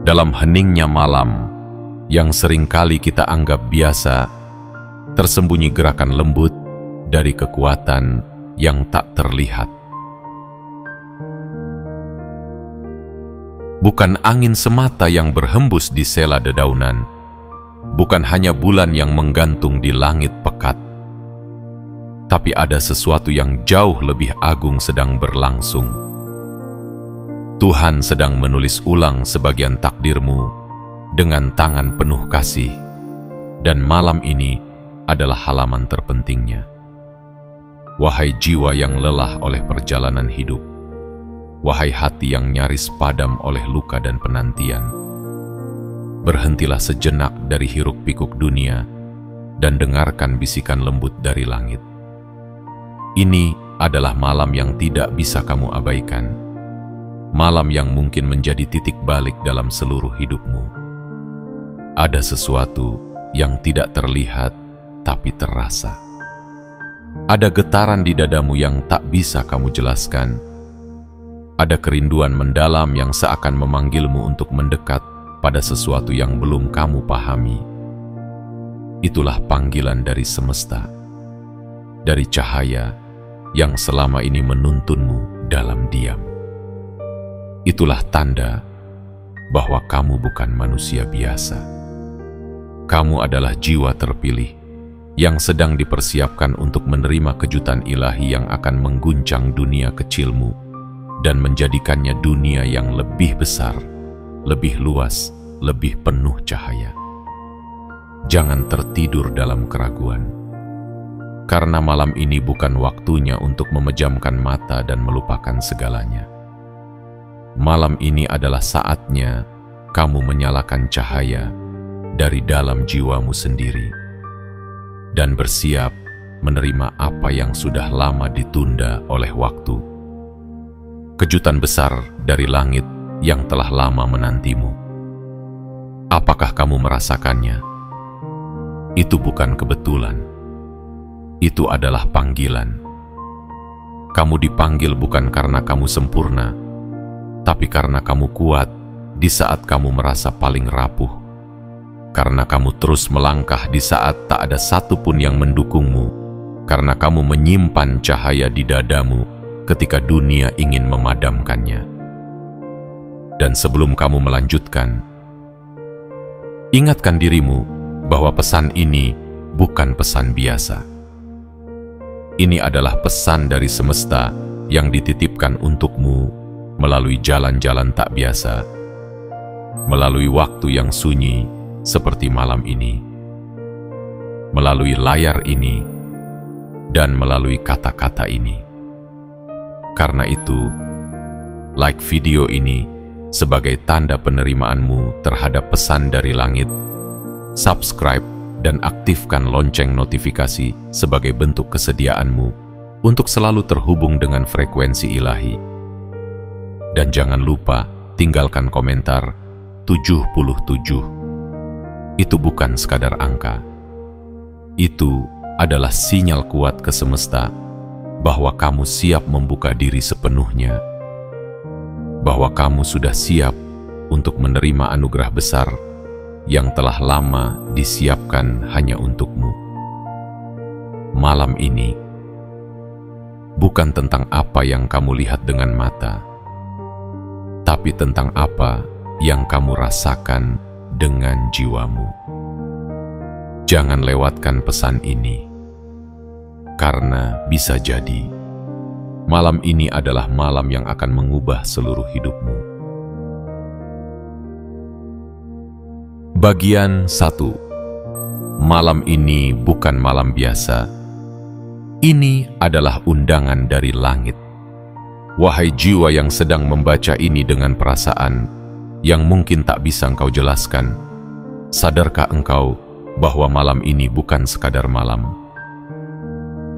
Dalam heningnya malam yang seringkali kita anggap biasa, tersembunyi gerakan lembut dari kekuatan yang tak terlihat. Bukan angin semata yang berhembus di sela dedaunan, bukan hanya bulan yang menggantung di langit pekat, tapi ada sesuatu yang jauh lebih agung sedang berlangsung. Tuhan sedang menulis ulang sebagian takdirmu dengan tangan penuh kasih, dan malam ini adalah halaman terpentingnya. Wahai jiwa yang lelah oleh perjalanan hidup, wahai hati yang nyaris padam oleh luka dan penantian, berhentilah sejenak dari hiruk-pikuk dunia dan dengarkan bisikan lembut dari langit. Ini adalah malam yang tidak bisa kamu abaikan, malam yang mungkin menjadi titik balik dalam seluruh hidupmu. Ada sesuatu yang tidak terlihat tapi terasa. Ada getaran di dadamu yang tak bisa kamu jelaskan. Ada kerinduan mendalam yang seakan memanggilmu untuk mendekat pada sesuatu yang belum kamu pahami. Itulah panggilan dari semesta, dari cahaya yang selama ini menuntunmu dalam diam. Itulah tanda bahwa kamu bukan manusia biasa. Kamu adalah jiwa terpilih yang sedang dipersiapkan untuk menerima kejutan ilahi yang akan mengguncang dunia kecilmu dan menjadikannya dunia yang lebih besar, lebih luas, lebih penuh cahaya. Jangan tertidur dalam keraguan, karena malam ini bukan waktunya untuk memejamkan mata dan melupakan segalanya. Malam ini adalah saatnya kamu menyalakan cahaya dari dalam jiwamu sendiri dan bersiap menerima apa yang sudah lama ditunda oleh waktu. Kejutan besar dari langit yang telah lama menantimu. Apakah kamu merasakannya? Itu bukan kebetulan. Itu adalah panggilan. Kamu dipanggil bukan karena kamu sempurna, tapi karena kamu kuat di saat kamu merasa paling rapuh. Karena kamu terus melangkah di saat tak ada satupun yang mendukungmu. Karena kamu menyimpan cahaya di dadamu ketika dunia ingin memadamkannya. Dan sebelum kamu melanjutkan, ingatkan dirimu bahwa pesan ini bukan pesan biasa. Ini adalah pesan dari semesta yang dititipkan untukmu melalui jalan-jalan tak biasa, melalui waktu yang sunyi seperti malam ini, melalui layar ini, dan melalui kata-kata ini. Karena itu, like video ini sebagai tanda penerimaanmu terhadap pesan dari langit, subscribe dan aktifkan lonceng notifikasi sebagai bentuk kesediaanmu untuk selalu terhubung dengan frekuensi ilahi. Dan jangan lupa tinggalkan komentar 77. Itu bukan sekadar angka. Itu adalah sinyal kuat ke semesta bahwa kamu siap membuka diri sepenuhnya, bahwa kamu sudah siap untuk menerima anugerah besar yang telah lama disiapkan hanya untukmu. Malam ini bukan tentang apa yang kamu lihat dengan mata, tapi tentang apa yang kamu rasakan dengan jiwamu. Jangan lewatkan pesan ini, karena bisa jadi malam ini adalah malam yang akan mengubah seluruh hidupmu. Bagian 1. Malam ini bukan malam biasa. Ini adalah undangan dari langit. Wahai jiwa yang sedang membaca ini dengan perasaan yang mungkin tak bisa engkau jelaskan, sadarkah engkau bahwa malam ini bukan sekadar malam?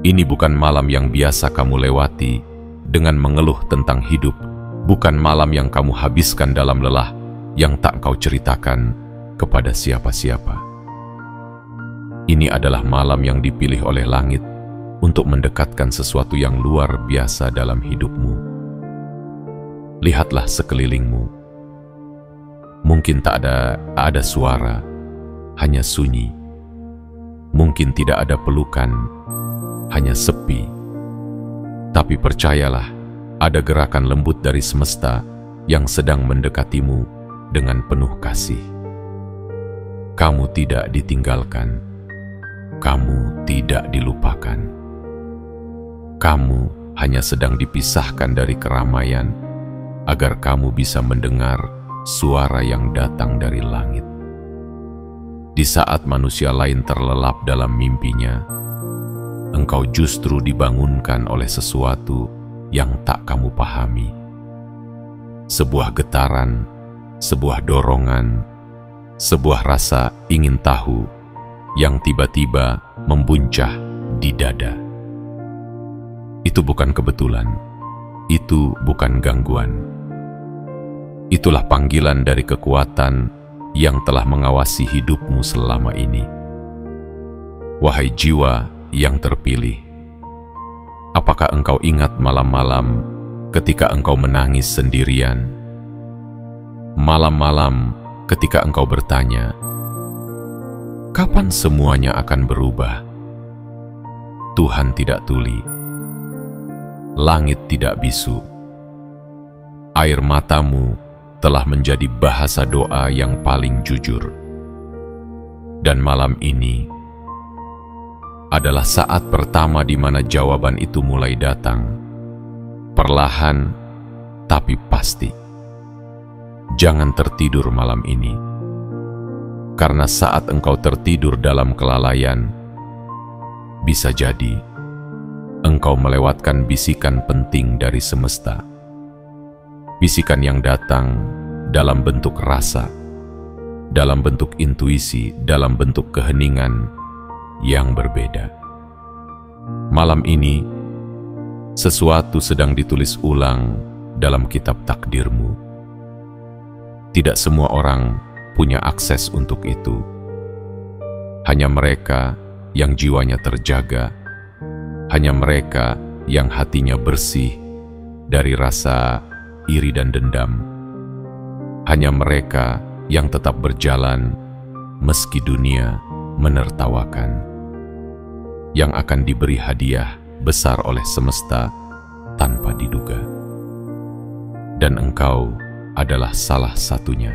Ini bukan malam yang biasa kamu lewati dengan mengeluh tentang hidup, bukan malam yang kamu habiskan dalam lelah yang tak kau ceritakan kepada siapa-siapa. Ini adalah malam yang dipilih oleh langit untuk mendekatkan sesuatu yang luar biasa dalam hidupmu. Lihatlah sekelilingmu. Mungkin tak ada suara, hanya sunyi. Mungkin tidak ada pelukan, hanya sepi. Tapi percayalah, ada gerakan lembut dari semesta yang sedang mendekatimu dengan penuh kasih. Kamu tidak ditinggalkan, kamu tidak dilupakan. Kamu hanya sedang dipisahkan dari keramaian agar kamu bisa mendengar suara yang datang dari langit. Di saat manusia lain terlelap dalam mimpinya, engkau justru dibangunkan oleh sesuatu yang tak kamu pahami. Sebuah getaran, sebuah dorongan, sebuah rasa ingin tahu yang tiba-tiba membuncah di dada. Itu bukan kebetulan, itu bukan gangguan. Itulah panggilan dari kekuatan yang telah mengawasi hidupmu selama ini. Wahai jiwa yang terpilih, apakah engkau ingat malam-malam ketika engkau menangis sendirian? Malam-malam ketika engkau bertanya, kapan semuanya akan berubah? Tuhan tidak tuli, langit tidak bisu, air matamu telah menjadi bahasa doa yang paling jujur. Dan malam ini adalah saat pertama di mana jawaban itu mulai datang, perlahan tapi pasti. Jangan tertidur malam ini, karena saat engkau tertidur dalam kelalaian, bisa jadi engkau melewatkan bisikan penting dari semesta. Bisikan yang datang dalam bentuk rasa, dalam bentuk intuisi, dalam bentuk keheningan yang berbeda. Malam ini, sesuatu sedang ditulis ulang dalam kitab takdirmu. Tidak semua orang punya akses untuk itu. Hanya mereka yang jiwanya terjaga, hanya mereka yang hatinya bersih dari rasa iri dan dendam. Hanya mereka yang tetap berjalan meski dunia menertawakan, yang akan diberi hadiah besar oleh semesta tanpa diduga. Dan engkau adalah salah satunya.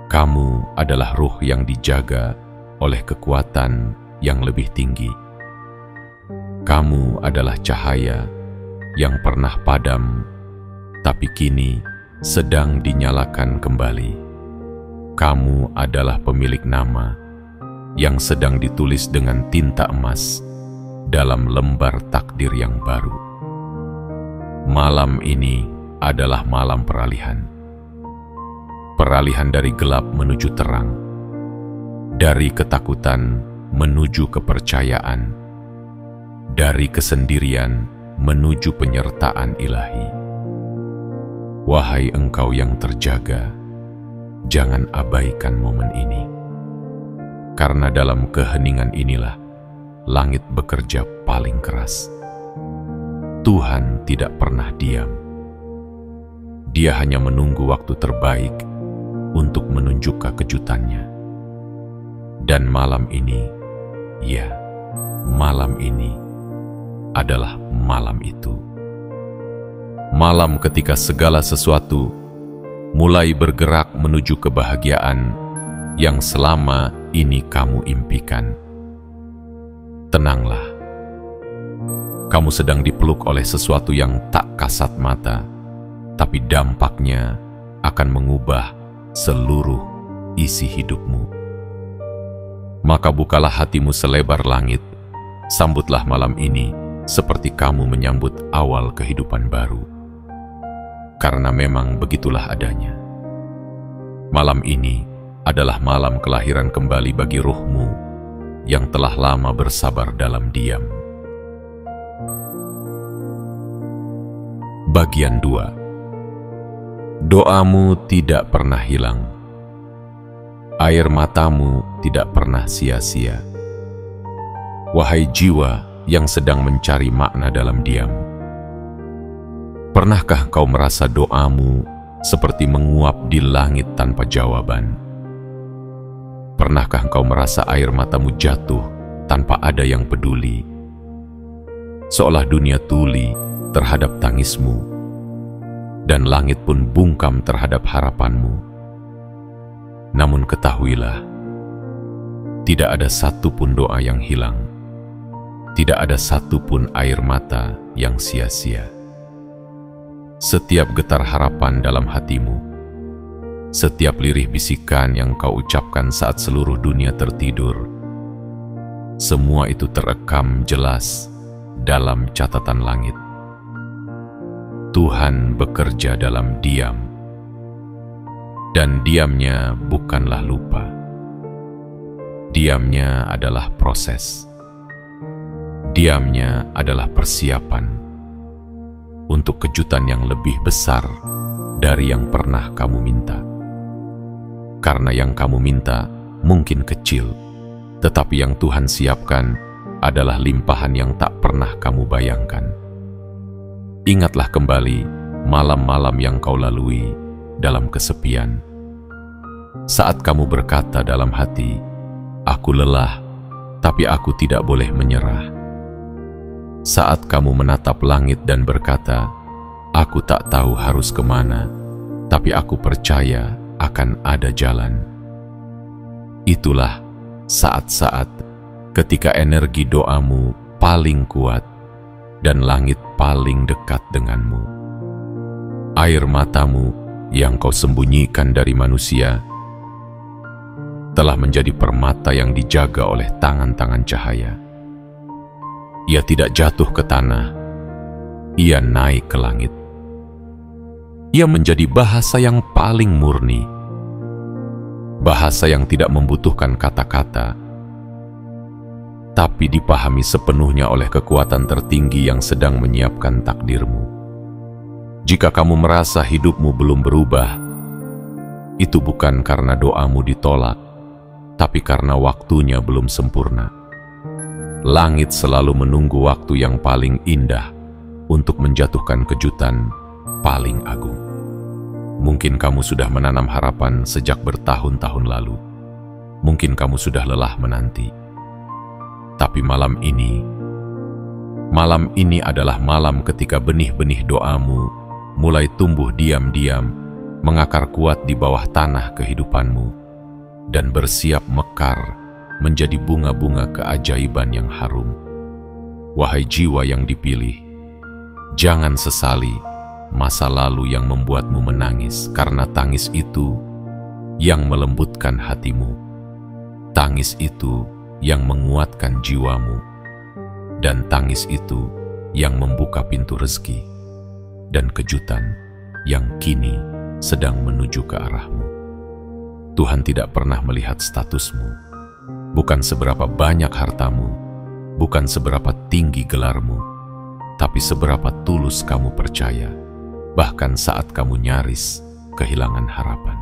Kamu adalah ruh yang dijaga oleh kekuatan yang lebih tinggi. Kamu adalah cahaya yang pernah padam tapi kini sedang dinyalakan kembali. Kamu adalah pemilik nama yang sedang ditulis dengan tinta emas dalam lembar takdir yang baru. Malam ini adalah malam peralihan. Peralihan dari gelap menuju terang, dari ketakutan menuju kepercayaan, dari kesendirian menuju penyertaan ilahi. Wahai engkau yang terjaga, jangan abaikan momen ini. Karena dalam keheningan inilah langit bekerja paling keras. Tuhan tidak pernah diam. Dia hanya menunggu waktu terbaik untuk menunjukkan kejutannya. Dan malam ini, ya, malam ini adalah malam itu. Malam ketika segala sesuatu mulai bergerak menuju kebahagiaan yang selama ini kamu impikan. Tenanglah, kamu sedang dipeluk oleh sesuatu yang tak kasat mata, tapi dampaknya akan mengubah seluruh isi hidupmu. Maka bukalah hatimu selebar langit, sambutlah malam ini seperti kamu menyambut awal kehidupan baru. Karena memang begitulah adanya. Malam ini adalah malam kelahiran kembali bagi ruhmu yang telah lama bersabar dalam diam. Bagian 2. Doamu tidak pernah hilang. Air matamu tidak pernah sia-sia. Wahai jiwa yang sedang mencari makna dalam diam, pernahkah kau merasa doamu seperti menguap di langit tanpa jawaban. Pernahkah engkau merasa air matamu jatuh tanpa ada yang peduli? Seolah dunia tuli terhadap tangismu, dan langit pun bungkam terhadap harapanmu. Namun ketahuilah, tidak ada satu pun doa yang hilang, tidak ada satu pun air mata yang sia-sia. Setiap getar harapan dalam hatimu, setiap lirih bisikan yang kau ucapkan saat seluruh dunia tertidur, semua itu terekam jelas dalam catatan langit. Tuhan bekerja dalam diam, dan diamnya bukanlah lupa. Diamnya adalah proses. Diamnya adalah persiapan untuk kejutan yang lebih besar dari yang pernah kamu minta. Karena yang kamu minta mungkin kecil, tetapi yang Tuhan siapkan adalah limpahan yang tak pernah kamu bayangkan. Ingatlah kembali malam-malam yang kau lalui dalam kesepian. Saat kamu berkata dalam hati, "Aku lelah, tapi aku tidak boleh menyerah." Saat kamu menatap langit dan berkata, "Aku tak tahu harus kemana, tapi aku percaya akan ada jalan." Itulah saat-saat ketika energi doamu paling kuat dan langit paling dekat denganmu. Air matamu yang kau sembunyikan dari manusia telah menjadi permata yang dijaga oleh tangan-tangan cahaya. Ia tidak jatuh ke tanah, ia naik ke langit. Ia menjadi bahasa yang paling murni, bahasa yang tidak membutuhkan kata-kata, tapi dipahami sepenuhnya oleh kekuatan tertinggi yang sedang menyiapkan takdirmu. Jika kamu merasa hidupmu belum berubah, itu bukan karena doamu ditolak, tapi karena waktunya belum sempurna. Langit selalu menunggu waktu yang paling indah untuk menjatuhkan kejutan paling agung. Mungkin kamu sudah menanam harapan sejak bertahun-tahun lalu. Mungkin kamu sudah lelah menanti. Tapi malam ini adalah malam ketika benih-benih doamu mulai tumbuh diam-diam, mengakar kuat di bawah tanah kehidupanmu, dan bersiap mekar menjadi bunga-bunga keajaiban yang harum. Wahai jiwa yang dipilih, jangan sesali masa lalu yang membuatmu menangis, karena tangis itu yang melembutkan hatimu. Tangis itu yang menguatkan jiwamu, dan tangis itu yang membuka pintu rezeki dan kejutan yang kini sedang menuju ke arahmu. Tuhan tidak pernah melihat statusmu, bukan seberapa banyak hartamu, bukan seberapa tinggi gelarmu, tapi seberapa tulus kamu percaya, bahkan saat kamu nyaris kehilangan harapan.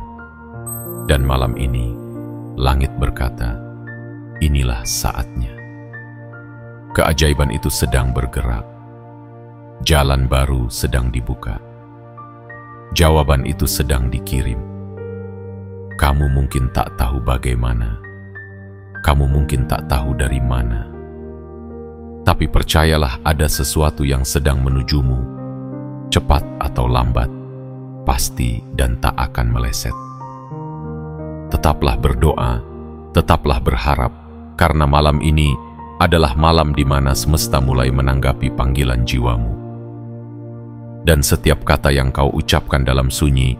Dan malam ini, langit berkata, inilah saatnya. Keajaiban itu sedang bergerak. Jalan baru sedang dibuka. Jawaban itu sedang dikirim. Kamu mungkin tak tahu bagaimana. Kamu mungkin tak tahu dari mana. Tapi percayalah, ada sesuatu yang sedang menujumu. Cepat atau lambat, pasti dan tak akan meleset. Tetaplah berdoa, tetaplah berharap, karena malam ini adalah malam di mana semesta mulai menanggapi panggilan jiwamu. Dan setiap kata yang kau ucapkan dalam sunyi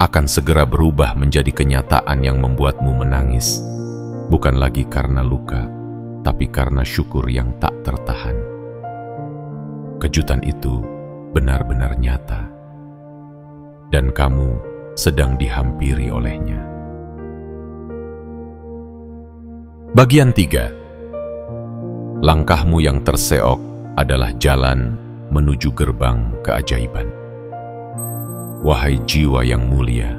akan segera berubah menjadi kenyataan yang membuatmu menangis, bukan lagi karena luka, tapi karena syukur yang tak tertahan. Kejutan itu benar-benar nyata, dan kamu sedang dihampiri olehnya. Bagian 3. Langkahmu yang terseok adalah jalan menuju gerbang keajaiban. Wahai jiwa yang mulia,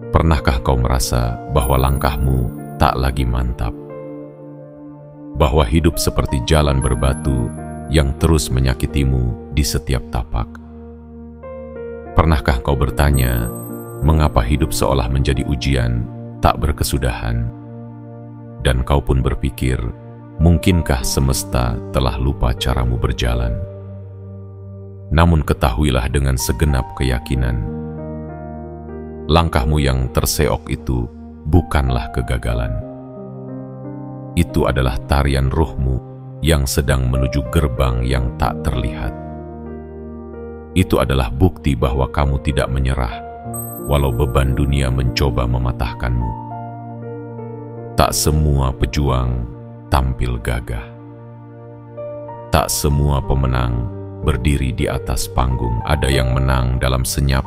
pernahkah kau merasa bahwa langkahmu tak lagi mantap? Bahwa hidup seperti jalan berbatu yang terus menyakitimu di setiap tapak? Pernahkah kau bertanya, mengapa hidup seolah menjadi ujian tak berkesudahan? Dan kau pun berpikir, mungkinkah semesta telah lupa caramu berjalan? Namun ketahuilah dengan segenap keyakinan, langkahmu yang terseok itu bukanlah kegagalan. Itu adalah tarian ruhmu yang sedang menuju gerbang yang tak terlihat. Itu adalah bukti bahwa kamu tidak menyerah, walau beban dunia mencoba mematahkanmu. Tak semua pejuang tampil gagah. Tak semua pemenang berdiri di atas panggung. Ada yang menang dalam senyap,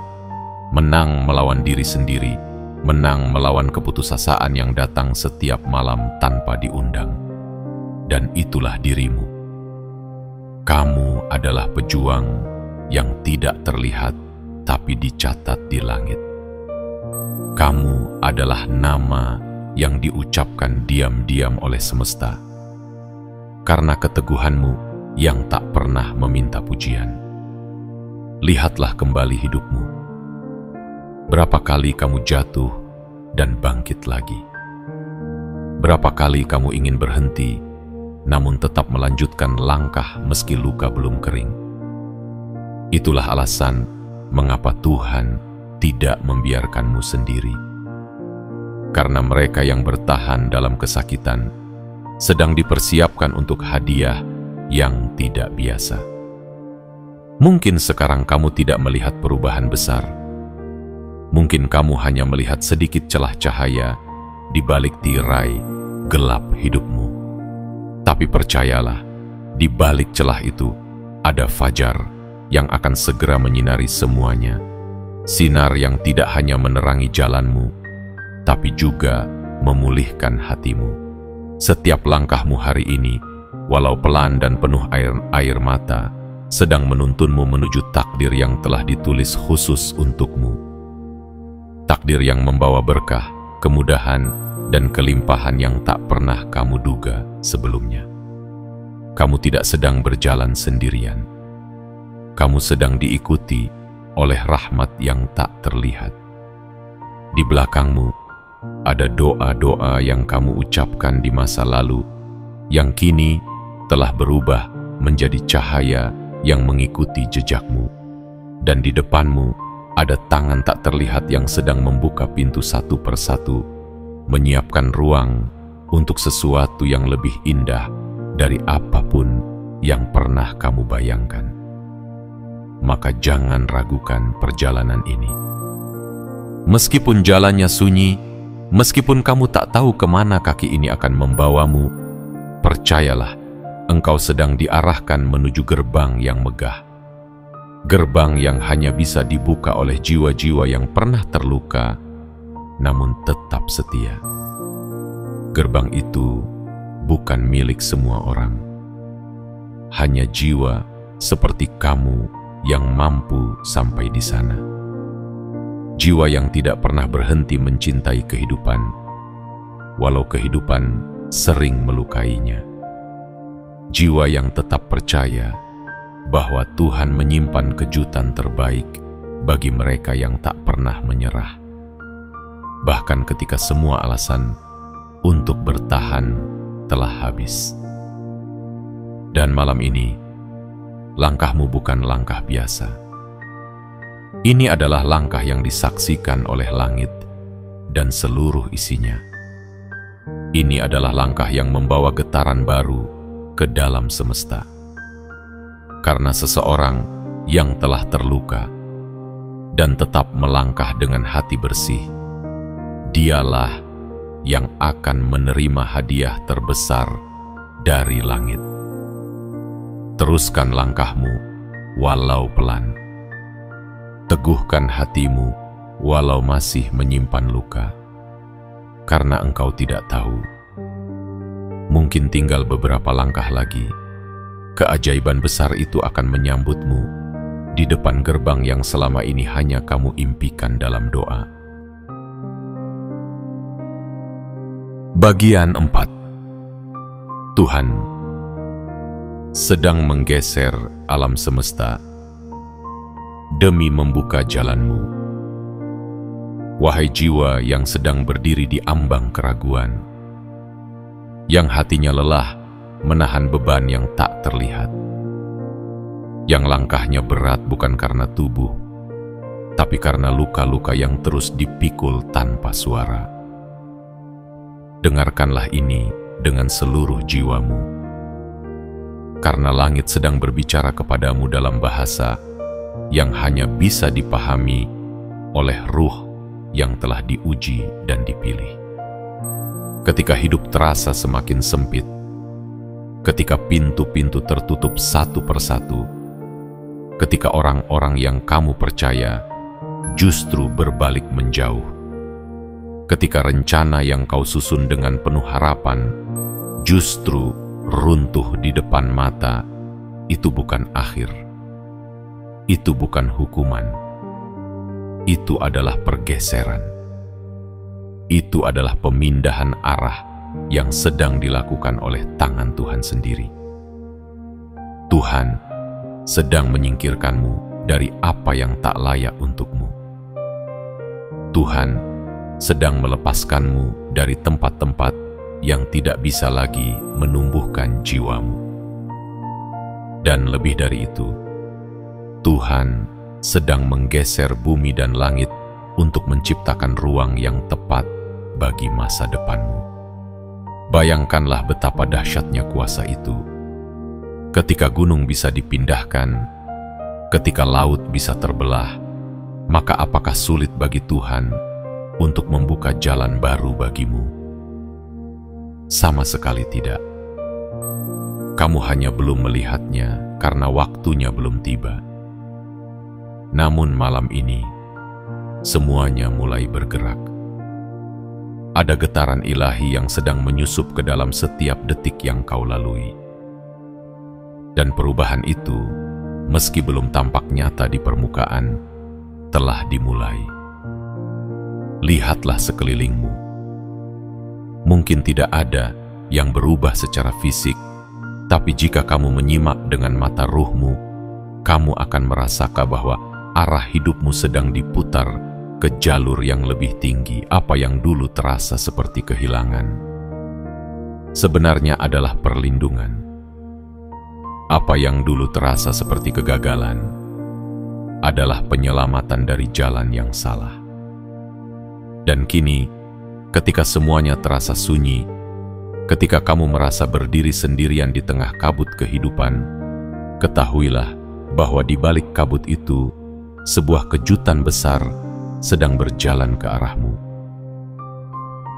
menang melawan diri sendiri, menang melawan keputusasaan yang datang setiap malam tanpa diundang. Dan itulah dirimu. Kamu adalah pejuang yang tidak terlihat tapi dicatat di langit. Kamu adalah nama yang diucapkan diam-diam oleh semesta karena keteguhanmu yang tak pernah meminta pujian. Lihatlah kembali hidupmu. Berapa kali kamu jatuh dan bangkit lagi? Berapa kali kamu ingin berhenti namun tetap melanjutkan langkah meski luka belum kering? Itulah alasan mengapa Tuhan tidak membiarkanmu sendiri. Karena mereka yang bertahan dalam kesakitan sedang dipersiapkan untuk hadiah yang tidak biasa. Mungkin sekarang kamu tidak melihat perubahan besar. Mungkin kamu hanya melihat sedikit celah cahaya di balik tirai gelap hidupmu. Tapi percayalah, di balik celah itu ada fajar yang akan segera menyinari semuanya. Sinar yang tidak hanya menerangi jalanmu, tapi juga memulihkan hatimu. Setiap langkahmu hari ini, walau pelan dan penuh air mata, sedang menuntunmu menuju takdir yang telah ditulis khusus untukmu. Takdir yang membawa berkah, kemudahan, dan kelimpahan yang tak pernah kamu duga sebelumnya. Kamu tidak sedang berjalan sendirian. Kamu sedang diikuti oleh rahmat yang tak terlihat. Di belakangmu ada doa-doa yang kamu ucapkan di masa lalu, yang kini telah berubah menjadi cahaya yang mengikuti jejakmu. Dan di depanmu ada tangan tak terlihat yang sedang membuka pintu satu persatu, menyiapkan ruang untuk sesuatu yang lebih indah dari apapun yang pernah kamu bayangkan. Maka jangan ragukan perjalanan ini. Meskipun jalannya sunyi, meskipun kamu tak tahu kemana kaki ini akan membawamu, percayalah, engkau sedang diarahkan menuju gerbang yang megah. Gerbang yang hanya bisa dibuka oleh jiwa-jiwa yang pernah terluka, namun tetap setia. Gerbang itu bukan milik semua orang. Hanya jiwa seperti kamu yang mampu sampai di sana. Jiwa yang tidak pernah berhenti mencintai kehidupan, walau kehidupan sering melukainya. Jiwa yang tetap percaya bahwa Tuhan menyimpan kejutan terbaik bagi mereka yang tak pernah menyerah. Bahkan ketika semua alasan untuk bertahan telah habis. Dan malam ini, langkahmu bukan langkah biasa. Ini adalah langkah yang disaksikan oleh langit dan seluruh isinya. Ini adalah langkah yang membawa getaran baru ke dalam semesta. Karena seseorang yang telah terluka dan tetap melangkah dengan hati bersih, dialah yang akan menerima hadiah terbesar dari langit. Teruskan langkahmu walau pelan. Teguhkan hatimu walau masih menyimpan luka. Karena engkau tidak tahu, mungkin tinggal beberapa langkah lagi, keajaiban besar itu akan menyambutmu di depan gerbang yang selama ini hanya kamu impikan dalam doa. Bagian 4. Tuhan sedang menggeser alam semesta demi membuka jalanmu. Wahai jiwa yang sedang berdiri di ambang keraguan, yang hatinya lelah menahan beban yang tak terlihat, yang langkahnya berat bukan karena tubuh, tapi karena luka-luka yang terus dipikul tanpa suara. Dengarkanlah ini dengan seluruh jiwamu, karena langit sedang berbicara kepadamu dalam bahasa yang hanya bisa dipahami oleh ruh yang telah diuji dan dipilih. Ketika hidup terasa semakin sempit, ketika pintu-pintu tertutup satu persatu, ketika orang-orang yang kamu percaya justru berbalik menjauh, ketika rencana yang kau susun dengan penuh harapan justru runtuh di depan mata, itu bukan akhir. Itu bukan hukuman. Itu adalah pergeseran. Itu adalah pemindahan arah yang sedang dilakukan oleh tangan Tuhan sendiri. Tuhan sedang menyingkirkanmu dari apa yang tak layak untukmu. Tuhan sedang melepaskanmu dari tempat-tempat yang tidak bisa lagi menumbuhkan jiwamu. Dan lebih dari itu, Tuhan sedang menggeser bumi dan langit untuk menciptakan ruang yang tepat bagi masa depanmu. Bayangkanlah betapa dahsyatnya kuasa itu. Ketika gunung bisa dipindahkan, ketika laut bisa terbelah, maka apakah sulit bagi Tuhan untuk membuka jalan baru bagimu? Sama sekali tidak. Kamu hanya belum melihatnya karena waktunya belum tiba. Namun malam ini, semuanya mulai bergerak. Ada getaran ilahi yang sedang menyusup ke dalam setiap detik yang kau lalui. Dan perubahan itu, meski belum tampak nyata di permukaan, telah dimulai. Lihatlah sekelilingmu. Mungkin tidak ada yang berubah secara fisik, tapi jika kamu menyimak dengan mata ruhmu, kamu akan merasakan bahwa arah hidupmu sedang diputar ke jalur yang lebih tinggi. Apa yang dulu terasa seperti kehilangan sebenarnya adalah perlindungan. Apa yang dulu terasa seperti kegagalan adalah penyelamatan dari jalan yang salah. Dan kini, ketika semuanya terasa sunyi, ketika kamu merasa berdiri sendirian di tengah kabut kehidupan, ketahuilah bahwa di balik kabut itu, sebuah kejutan besar sedang berjalan ke arahmu.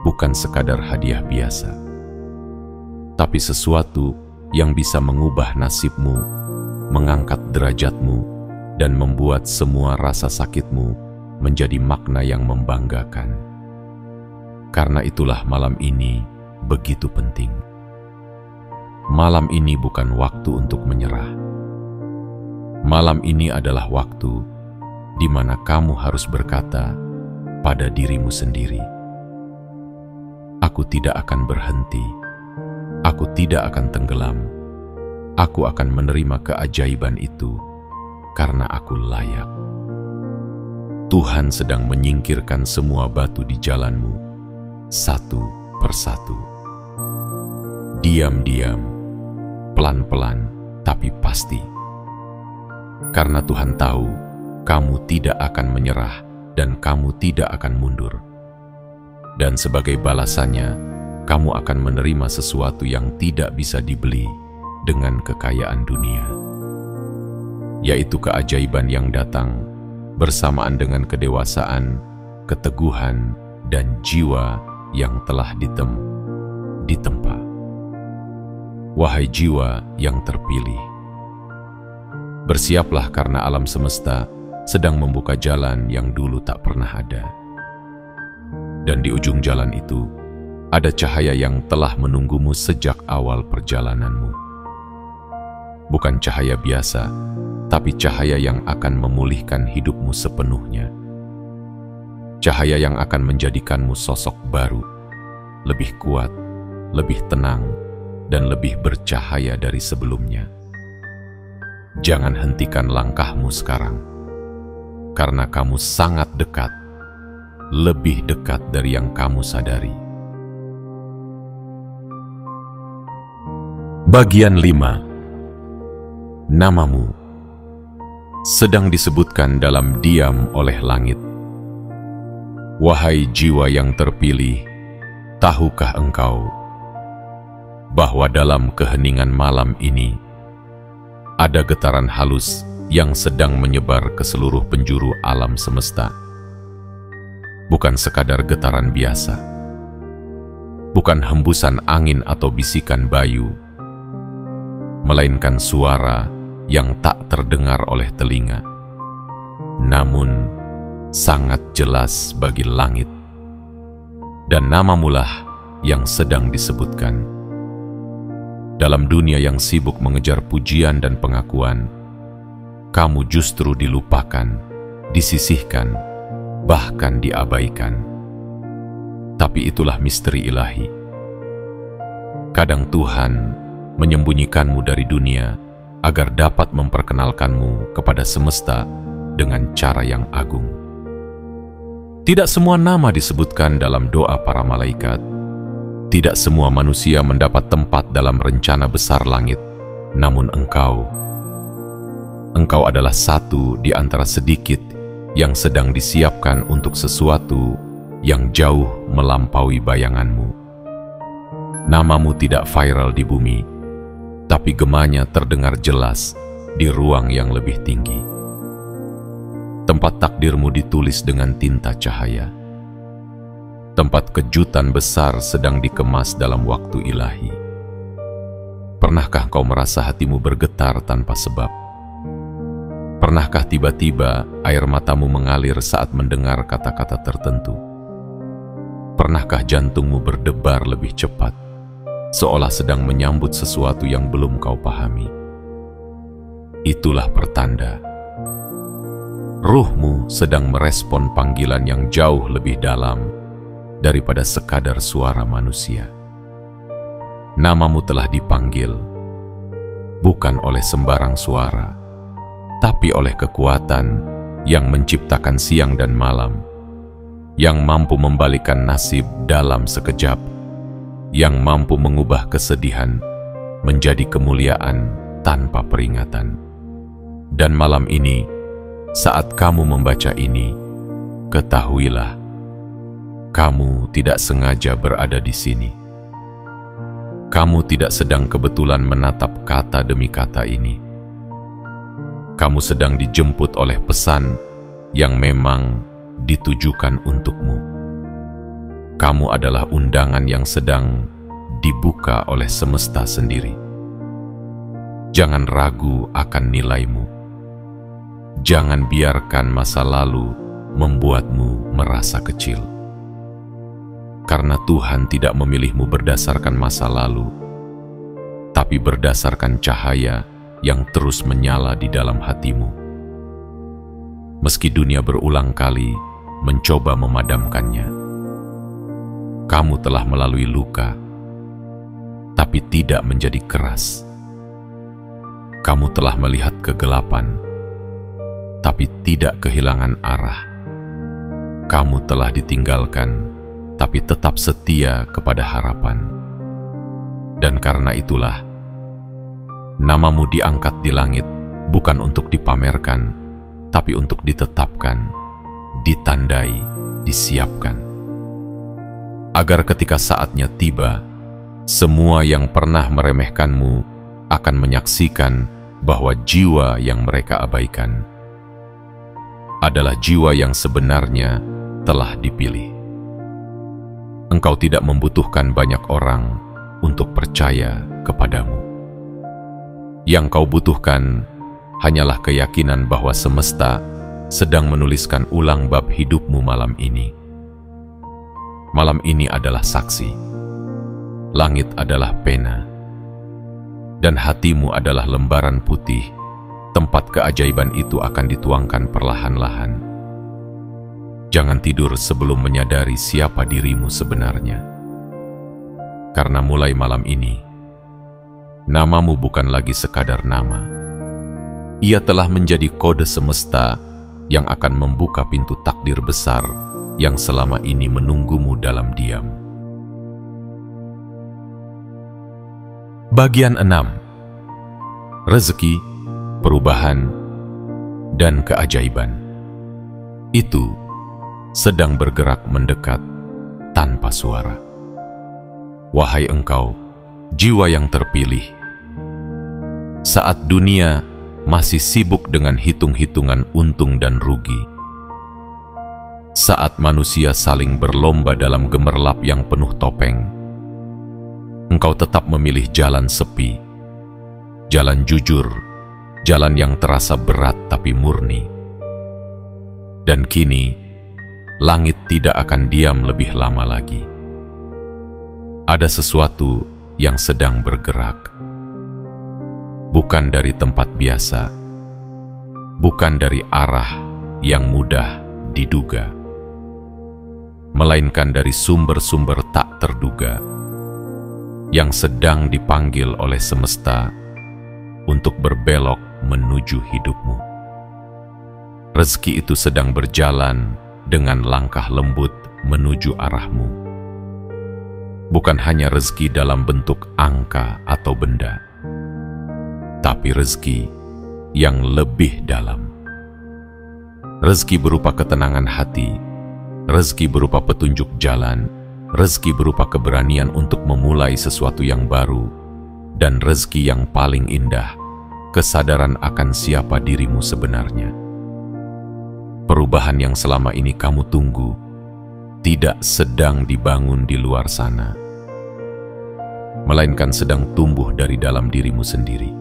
Bukan sekadar hadiah biasa, tapi sesuatu yang bisa mengubah nasibmu, mengangkat derajatmu, dan membuat semua rasa sakitmu menjadi makna yang membanggakan. Karena itulah malam ini begitu penting. Malam ini bukan waktu untuk menyerah. Malam ini adalah waktu di mana kamu harus berkata pada dirimu sendiri, "Aku tidak akan berhenti. Aku tidak akan tenggelam. Aku akan menerima keajaiban itu karena aku layak." Tuhan sedang menyingkirkan semua batu di jalanmu, satu persatu. Diam-diam, pelan-pelan, tapi pasti. Karena Tuhan tahu kamu tidak akan menyerah dan kamu tidak akan mundur. Dan sebagai balasannya, kamu akan menerima sesuatu yang tidak bisa dibeli dengan kekayaan dunia, yaitu keajaiban yang datang bersamaan dengan kedewasaan, keteguhan, dan jiwa yang telah ditempa. Wahai jiwa yang terpilih, bersiaplah karena alam semesta sedang membuka jalan yang dulu tak pernah ada. Dan di ujung jalan itu, ada cahaya yang telah menunggumu sejak awal perjalananmu. Bukan cahaya biasa, tapi cahaya yang akan memulihkan hidupmu sepenuhnya. Cahaya yang akan menjadikanmu sosok baru, lebih kuat, lebih tenang, dan lebih bercahaya dari sebelumnya. Jangan hentikan langkahmu sekarang. karena kamu sangat dekat, lebih dekat dari yang kamu sadari. Bagian 5. Namamu sedang disebutkan dalam diam oleh langit. Wahai jiwa yang terpilih, tahukah engkau bahwa dalam keheningan malam ini ada getaran halus yang sedang menyebar ke seluruh penjuru alam semesta? Bukan sekadar getaran biasa, bukan hembusan angin atau bisikan bayu, melainkan suara yang tak terdengar oleh telinga, namun sangat jelas bagi langit. Dan namamulah yang sedang disebutkan. Dalam dunia yang sibuk mengejar pujian dan pengakuan, kamu justru dilupakan, disisihkan, bahkan diabaikan. Tapi itulah misteri ilahi. Kadang Tuhan menyembunyikanmu dari dunia agar dapat memperkenalkanmu kepada semesta dengan cara yang agung. Tidak semua nama disebutkan dalam doa para malaikat. Tidak semua manusia mendapat tempat dalam rencana besar langit. Namun engkau adalah satu di antara sedikit yang sedang disiapkan untuk sesuatu yang jauh melampaui bayanganmu. Namamu tidak viral di bumi, tapi gemanya terdengar jelas di ruang yang lebih tinggi. Tempat takdirmu ditulis dengan tinta cahaya. Tempat kejutan besar sedang dikemas dalam waktu ilahi. Pernahkah kau merasa hatimu bergetar tanpa sebab? Pernahkah tiba-tiba air matamu mengalir saat mendengar kata-kata tertentu? Pernahkah jantungmu berdebar lebih cepat, seolah sedang menyambut sesuatu yang belum kau pahami? Itulah pertanda ruhmu sedang merespon panggilan yang jauh lebih dalam daripada sekadar suara manusia. Namamu telah dipanggil, bukan oleh sembarang suara, tapi oleh kekuatan yang menciptakan siang dan malam, yang mampu membalikkan nasib dalam sekejap, yang mampu mengubah kesedihan menjadi kemuliaan tanpa peringatan. Dan malam ini, saat kamu membaca ini, ketahuilah, kamu tidak sengaja berada di sini. Kamu tidak sedang kebetulan menatap kata demi kata ini. Kamu sedang dijemput oleh pesan yang memang ditujukan untukmu. Kamu adalah undangan yang sedang dibuka oleh semesta sendiri. Jangan ragu akan nilaimu. Jangan biarkan masa lalu membuatmu merasa kecil. Karena Tuhan tidak memilihmu berdasarkan masa lalu, tapi berdasarkan cahaya yang terus menyala di dalam hatimu. Meski dunia berulang kali mencoba memadamkannya, kamu telah melalui luka, tapi tidak menjadi keras. Kamu telah melihat kegelapan, tapi tidak kehilangan arah. Kamu telah ditinggalkan, tapi tetap setia kepada harapan. Dan karena itulah, namamu diangkat di langit bukan untuk dipamerkan, tapi untuk ditetapkan, ditandai, disiapkan. Agar ketika saatnya tiba, semua yang pernah meremehkanmu akan menyaksikan bahwa jiwa yang mereka abaikan adalah jiwa yang sebenarnya telah dipilih. Engkau tidak membutuhkan banyak orang untuk percaya kepadamu. Yang kau butuhkan hanyalah keyakinan bahwa semesta sedang menuliskan ulang bab hidupmu malam ini. Malam ini adalah saksi, langit adalah pena, dan hatimu adalah lembaran putih. Tempat keajaiban itu akan dituangkan perlahan-lahan. Jangan tidur sebelum menyadari siapa dirimu sebenarnya. Karena mulai malam ini, namamu bukan lagi sekadar nama. Ia telah menjadi kode semesta yang akan membuka pintu takdir besar yang selama ini menunggumu dalam diam. Bagian 6. Rezeki, perubahan, dan keajaiban. Itu sedang bergerak mendekat tanpa suara. Wahai engkau, jiwa yang terpilih, saat dunia masih sibuk dengan hitung-hitungan untung dan rugi, saat manusia saling berlomba dalam gemerlap yang penuh topeng, engkau tetap memilih jalan sepi, jalan jujur, jalan yang terasa berat tapi murni. Dan kini, langit tidak akan diam lebih lama lagi. Ada sesuatu yang sedang bergerak. Bukan dari tempat biasa, bukan dari arah yang mudah diduga, melainkan dari sumber-sumber tak terduga yang sedang dipanggil oleh semesta untuk berbelok menuju hidupmu. Rezeki itu sedang berjalan dengan langkah lembut menuju arahmu. Bukan hanya rezeki dalam bentuk angka atau benda, tapi rezeki yang lebih dalam. Rezeki berupa ketenangan hati, rezeki berupa petunjuk jalan, rezeki berupa keberanian untuk memulai sesuatu yang baru, dan rezeki yang paling indah, kesadaran akan siapa dirimu sebenarnya. Perubahan yang selama ini kamu tunggu tidak sedang dibangun di luar sana, melainkan sedang tumbuh dari dalam dirimu sendiri.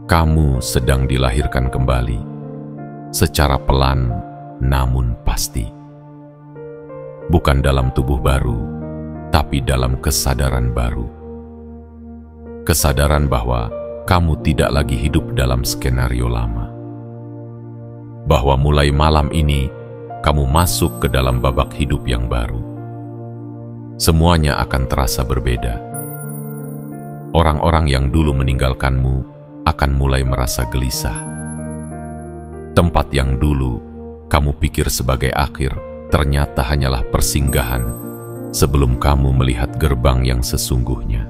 Kamu sedang dilahirkan kembali, secara pelan namun pasti. Bukan dalam tubuh baru, tapi dalam kesadaran baru. Kesadaran bahwa kamu tidak lagi hidup dalam skenario lama. Bahwa mulai malam ini, kamu masuk ke dalam babak hidup yang baru. Semuanya akan terasa berbeda. Orang-orang yang dulu meninggalkanmu akan mulai merasa gelisah. Tempat yang dulu kamu pikir sebagai akhir, ternyata hanyalah persinggahan sebelum kamu melihat gerbang yang sesungguhnya.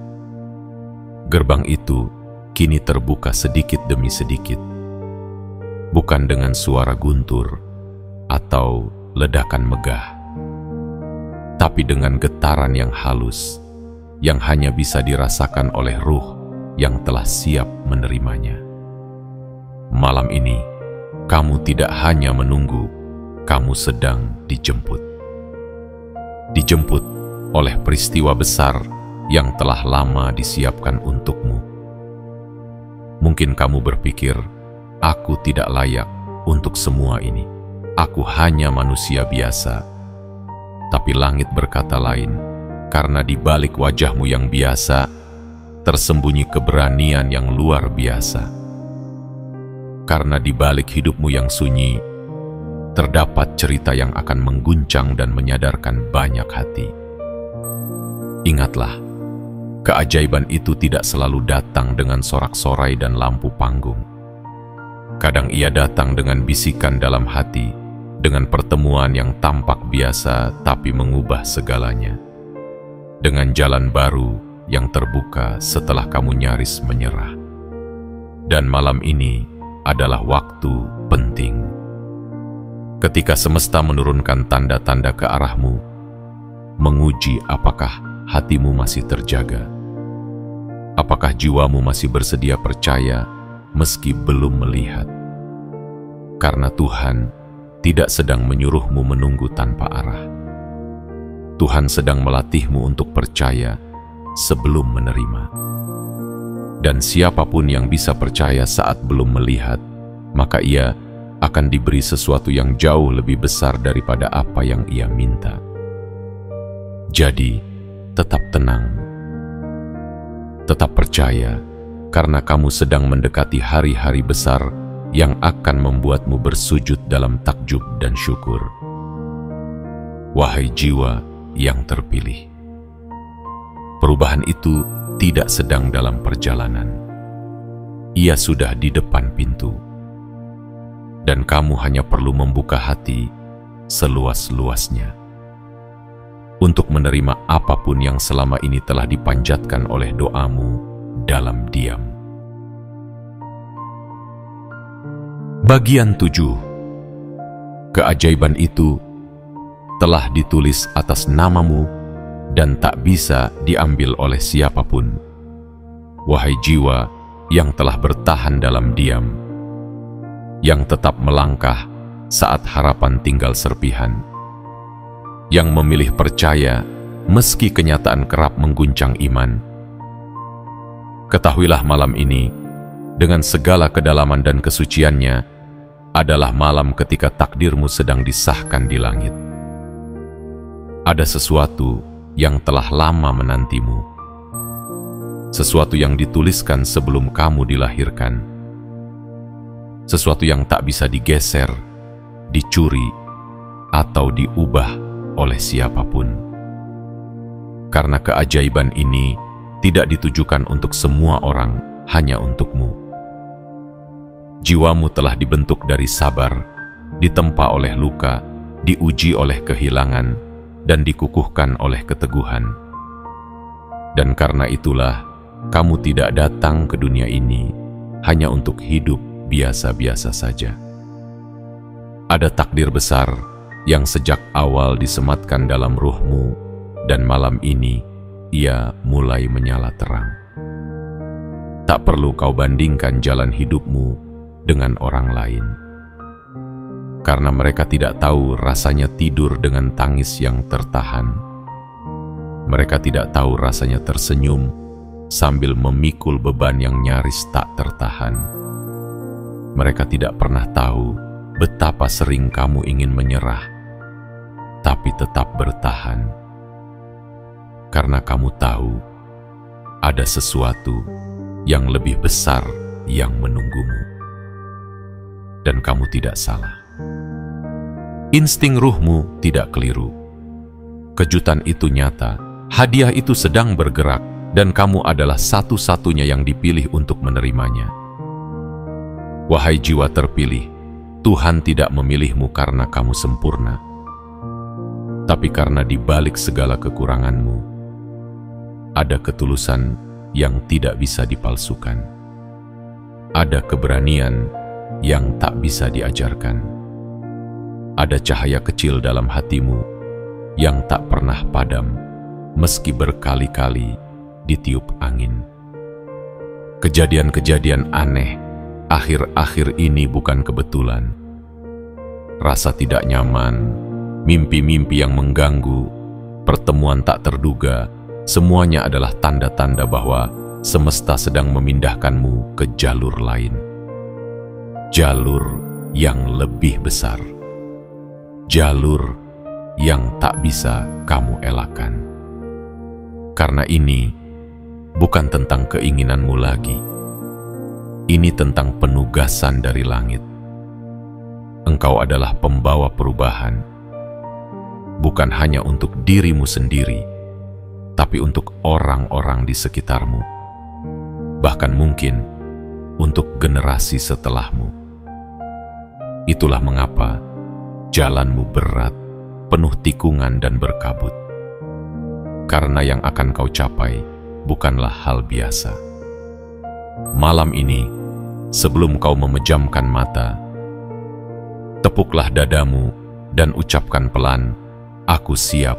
Gerbang itu kini terbuka sedikit demi sedikit, bukan dengan suara guntur atau ledakan megah, tapi dengan getaran yang halus yang hanya bisa dirasakan oleh ruh yang telah siap menerimanya. Malam ini, kamu tidak hanya menunggu, kamu sedang dijemput. Dijemput oleh peristiwa besar yang telah lama disiapkan untukmu. Mungkin kamu berpikir, aku tidak layak untuk semua ini. Aku hanya manusia biasa. Tapi langit berkata lain, karena di balik wajahmu yang biasa, tersembunyi keberanian yang luar biasa. Karena di balik hidupmu yang sunyi, terdapat cerita yang akan mengguncang dan menyadarkan banyak hati. Ingatlah, keajaiban itu tidak selalu datang dengan sorak-sorai dan lampu panggung. Kadang ia datang dengan bisikan dalam hati, dengan pertemuan yang tampak biasa tapi mengubah segalanya. Dengan jalan baru yang terbuka setelah kamu nyaris menyerah. Dan malam ini adalah waktu penting. Ketika semesta menurunkan tanda-tanda ke arahmu, menguji apakah hatimu masih terjaga. Apakah jiwamu masih bersedia percaya meski belum melihat. Karena Tuhan tidak sedang menyuruhmu menunggu tanpa arah. Tuhan sedang melatihmu untuk percaya sebelum menerima. Dan siapapun yang bisa percaya saat belum melihat, maka ia akan diberi sesuatu yang jauh lebih besar daripada apa yang ia minta. Jadi, tetap tenang. Tetap percaya, karena kamu sedang mendekati hari-hari besar yang akan membuatmu bersujud dalam takjub dan syukur. Wahai jiwa yang terpilih, perubahan itu tidak sedang dalam perjalanan. Ia sudah di depan pintu. dan kamu hanya perlu membuka hati seluas-luasnya untuk menerima apapun yang selama ini telah dipanjatkan oleh doamu dalam diam. Bagian 7. Keajaiban itu telah ditulis atas namamu dan tak bisa diambil oleh siapapun. Wahai jiwa yang telah bertahan dalam diam, yang tetap melangkah saat harapan tinggal serpihan, yang memilih percaya meski kenyataan kerap mengguncang iman. Ketahuilah malam ini, dengan segala kedalaman dan kesuciannya, adalah malam ketika takdirmu sedang disahkan di langit. Ada sesuatu yang telah lama menantimu, sesuatu yang dituliskan sebelum kamu dilahirkan, sesuatu yang tak bisa digeser, dicuri, atau diubah oleh siapapun. Karena keajaiban ini tidak ditujukan untuk semua orang, hanya untukmu. Jiwamu telah dibentuk dari sabar, ditempa oleh luka, diuji oleh kehilangan, dan dikukuhkan oleh keteguhan. Dan karena itulah, kamu tidak datang ke dunia ini hanya untuk hidup biasa-biasa saja. Ada takdir besar yang sejak awal disematkan dalam ruhmu, dan malam ini ia mulai menyala terang. Tak perlu kau bandingkan jalan hidupmu dengan orang lain, karena mereka tidak tahu rasanya tidur dengan tangis yang tertahan. Mereka tidak tahu rasanya tersenyum sambil memikul beban yang nyaris tak tertahan. Mereka tidak pernah tahu betapa sering kamu ingin menyerah, tapi tetap bertahan. Karena kamu tahu ada sesuatu yang lebih besar yang menunggumu. Dan kamu tidak salah. Insting ruhmu tidak keliru. Kejutan itu nyata, hadiah itu sedang bergerak, dan kamu adalah satu-satunya yang dipilih untuk menerimanya. Wahai jiwa terpilih, Tuhan tidak memilihmu karena kamu sempurna, tapi karena di balik segala kekuranganmu, ada ketulusan yang tidak bisa dipalsukan. Ada keberanian yang tak bisa diajarkan. Ada cahaya kecil dalam hatimu yang tak pernah padam meski berkali-kali ditiup angin. Kejadian-kejadian aneh akhir-akhir ini bukan kebetulan. Rasa tidak nyaman, mimpi-mimpi yang mengganggu, pertemuan tak terduga, semuanya adalah tanda-tanda bahwa semesta sedang memindahkanmu ke jalur lain. Jalur yang lebih besar. Jalur yang tak bisa kamu elakkan. Karena ini bukan tentang keinginanmu lagi. Ini tentang penugasan dari langit. Engkau adalah pembawa perubahan. Bukan hanya untuk dirimu sendiri, tapi untuk orang-orang di sekitarmu. Bahkan mungkin untuk generasi setelahmu. Itulah mengapa jalanmu berat, penuh tikungan dan berkabut. Karena yang akan kau capai bukanlah hal biasa. Malam ini, sebelum kau memejamkan mata, tepuklah dadamu dan ucapkan pelan, "Aku siap,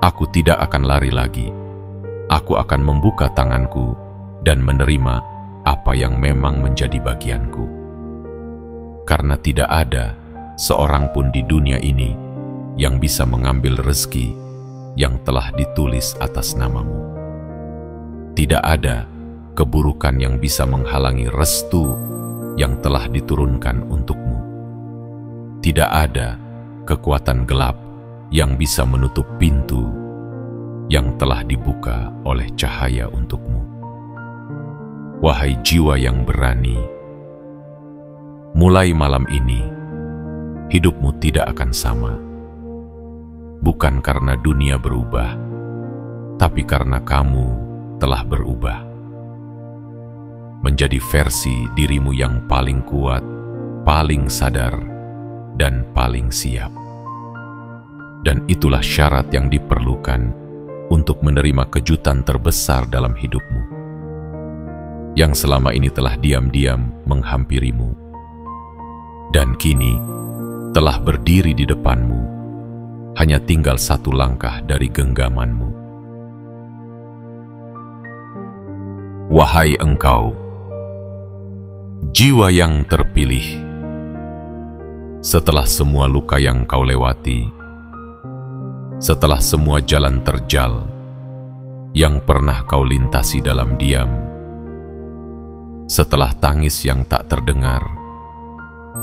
aku tidak akan lari lagi. Aku akan membuka tanganku dan menerima apa yang memang menjadi bagianku." Karena tidak ada seorang pun di dunia ini yang bisa mengambil rezeki yang telah ditulis atas namamu. Tidak ada keburukan yang bisa menghalangi restu yang telah diturunkan untukmu. Tidak ada kekuatan gelap yang bisa menutup pintu yang telah dibuka oleh cahaya untukmu. Wahai jiwa yang berani, mulai malam ini, hidupmu tidak akan sama. Bukan karena dunia berubah, tapi karena kamu telah berubah. Menjadi versi dirimu yang paling kuat, paling sadar dan paling siap. Dan itulah syarat yang diperlukan untuk menerima kejutan terbesar dalam hidupmu, yang selama ini telah diam-diam menghampirimu, dan kini telah berdiri di depanmu, hanya tinggal satu langkah dari genggamanmu. Wahai engkau, jiwa yang terpilih, setelah semua luka yang kau lewati, setelah semua jalan terjal yang pernah kau lintasi dalam diam, setelah tangis yang tak terdengar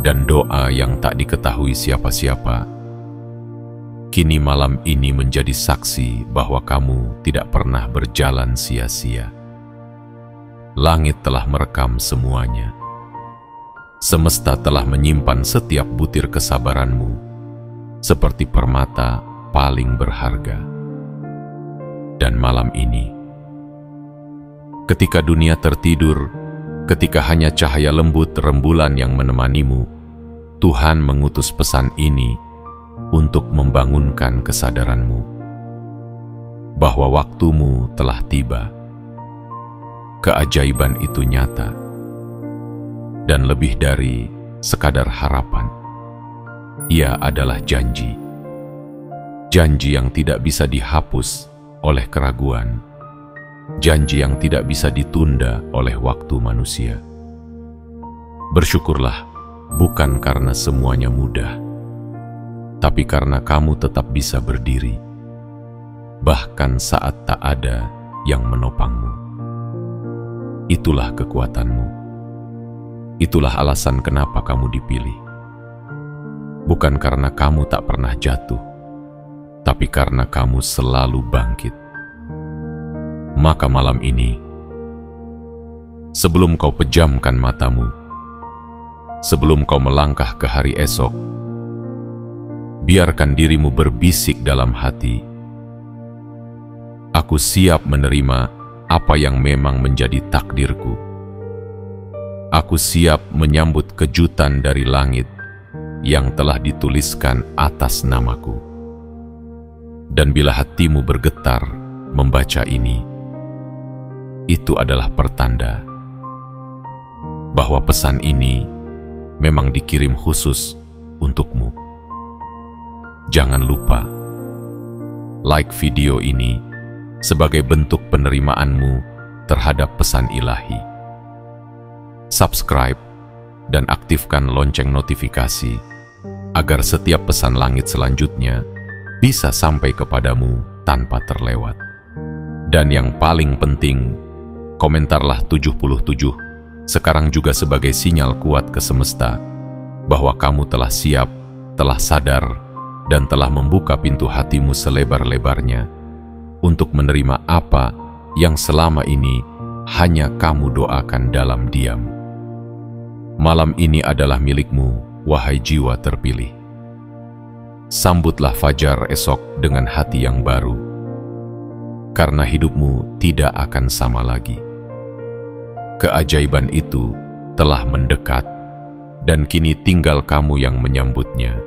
dan doa yang tak diketahui siapa-siapa, kini malam ini menjadi saksi bahwa kamu tidak pernah berjalan sia-sia. Langit telah merekam semuanya. Semesta telah menyimpan setiap butir kesabaranmu seperti permata paling berharga. Dan malam ini, ketika dunia tertidur, ketika hanya cahaya lembut rembulan yang menemanimu, Tuhan mengutus pesan ini untuk membangunkan kesadaranmu bahwa waktumu telah tiba. Keajaiban itu nyata, dan lebih dari sekadar harapan, ia adalah janji. Janji yang tidak bisa dihapus oleh keraguan, janji yang tidak bisa ditunda oleh waktu manusia. Bersyukurlah bukan karena semuanya mudah, tapi karena kamu tetap bisa berdiri, bahkan saat tak ada yang menopangmu. Itulah kekuatanmu. Itulah alasan kenapa kamu dipilih. Bukan karena kamu tak pernah jatuh, tapi karena kamu selalu bangkit. Maka malam ini, sebelum kau pejamkan matamu, sebelum kau melangkah ke hari esok, biarkan dirimu berbisik dalam hati, "Aku siap menerima apa yang memang menjadi takdirku. Aku siap menyambut kejutan dari langit yang telah dituliskan atas namaku." Dan bila hatimu bergetar membaca ini, itu adalah pertanda bahwa pesan ini memang dikirim khusus untukmu. Jangan lupa, like video ini sebagai bentuk penerimaanmu terhadap pesan ilahi. Subscribe dan aktifkan lonceng notifikasi agar setiap pesan langit selanjutnya bisa sampai kepadamu tanpa terlewat. Dan yang paling penting, komentarlah 77 sekarang juga sebagai sinyal kuat ke semesta bahwa kamu telah siap, telah sadar, dan telah membuka pintu hatimu selebar-lebarnya untuk menerima apa yang selama ini hanya kamu doakan dalam diam. Malam ini adalah milikmu, wahai jiwa terpilih. Sambutlah fajar esok dengan hati yang baru, karena hidupmu tidak akan sama lagi. Keajaiban itu telah mendekat, dan kini tinggal kamu yang menyambutnya.